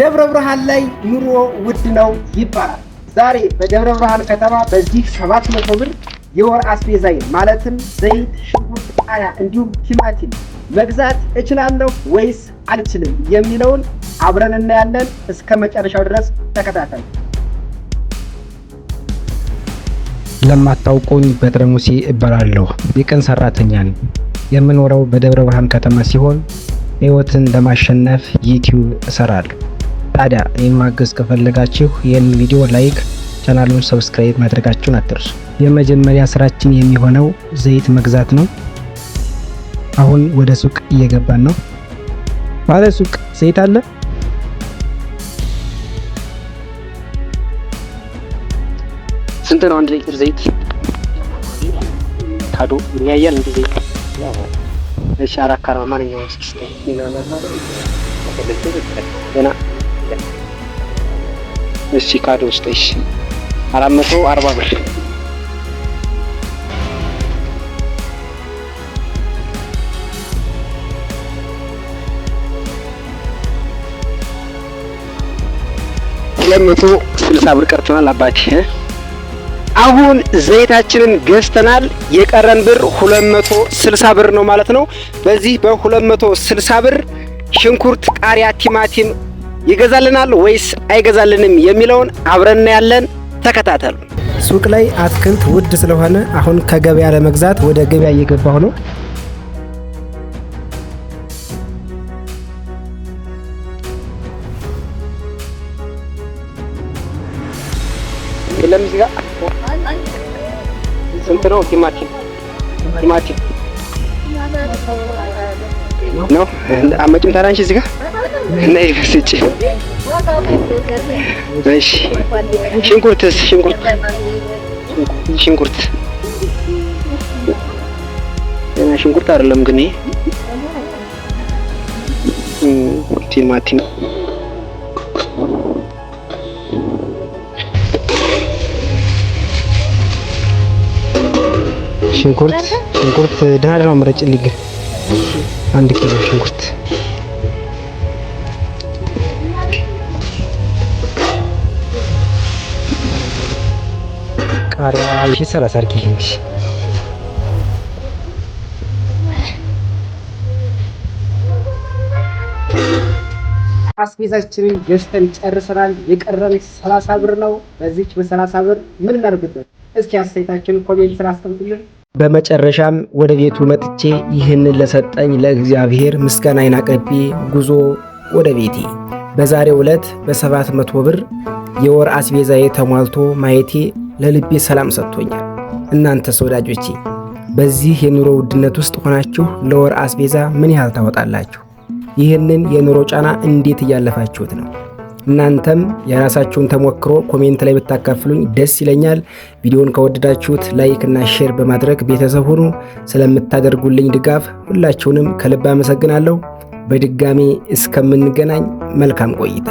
ደብረ ብርሃን ላይ ኑሮ ውድ ነው ይባላል። ዛሬ በደብረ ብርሃን ከተማ በዚህ 700 ብር የወር አስቤዛይ ማለትም ዘይት፣ ሽንኩርት፣ ቃሪያ እንዲሁም ቲማቲም መግዛት እችላለሁ ወይስ አልችልም የሚለውን አብረን እናያለን። እስከ መጨረሻው ድረስ ተከታተሉ። ለማታውቁኝ በትረ ሙሴ እባላለሁ። የቀን ሰራተኛ ነኝ። የምኖረው በደብረ ብርሃን ከተማ ሲሆን ህይወትን ለማሸነፍ ዩቲዩብ እሰራለሁ። ታዲያ ይህን ማገዝ ከፈለጋችሁ ይህን ቪዲዮ ላይክ፣ ቻናሉን ሰብስክራይብ ማድረጋችሁን አትርሱ። የመጀመሪያ ስራችን የሚሆነው ዘይት መግዛት ነው። አሁን ወደ ሱቅ እየገባን ነው። ባለ ሱቅ ዘይት አለ? ስንት ነው 1 ሊትር ዘይት? ታዶ ያያል እንዴ ዘይት? እሺ አራካራ ማንኛው ሲስተም እና እሺ ካዶ ውስጥ እሺ 440 ብር ለመቶ 60 ብር ቀርተናል አባቴ። አሁን ዘይታችንን ገዝተናል። የቀረን ብር 260 ብር ነው ማለት ነው። በዚህ በ260 ብር ሽንኩርት፣ ቃሪያ፣ ቲማቲም ይገዛልናል ወይስ አይገዛልንም የሚለውን አብረን ያለን ተከታተሉ። ሱቅ ላይ አትክልት ውድ ስለሆነ አሁን ከገበያ ለመግዛት ወደ ገበያ እየገባሁ ነው። የለም እዚህ ጋር ስንት ነው ቲማቲም ነው አመጭም ታራንሽ እዚህ ጋር ነይ ፍስጭ። እሺ ሽንኩርት እና ሽንኩርት አይደለም ግን ቲማቲም ሽንኩርት ደህና ነው ምረጭልኝ። 1 ኪሎ ሽንኩርት ቃሪያ 30 አርኪልኝ። አስቤዛችንን ገዝተን ጨርሰናል። የቀረን 30 ብር ነው። በዚህች በ30 ብር ምን እናደርግበት? እስኪ አስተያየታችሁን ኮሜንት ስራ አስቀምጡልን። በመጨረሻም ወደ ቤቱ መጥቼ ይህንን ለሰጠኝ ለእግዚአብሔር ምስጋናዬን አቅርቤ ጉዞ ወደ ቤቴ። በዛሬው ዕለት በ700 ብር የወር አስቤዛዬ ተሟልቶ ማየቴ ለልቤ ሰላም ሰጥቶኛል። እናንተስ ወዳጆቼ በዚህ የኑሮ ውድነት ውስጥ ሆናችሁ ለወር አስቤዛ ምን ያህል ታወጣላችሁ? ይህንን የኑሮ ጫና እንዴት እያለፋችሁት ነው? እናንተም የራሳችሁን ተሞክሮ ኮሜንት ላይ ብታካፍሉኝ ደስ ይለኛል። ቪዲዮውን ከወደዳችሁት ላይክ እና ሼር በማድረግ ቤተሰብ ሁኑ። ስለምታደርጉልኝ ድጋፍ ሁላችሁንም ከልብ አመሰግናለሁ። በድጋሚ እስከምንገናኝ መልካም ቆይታ።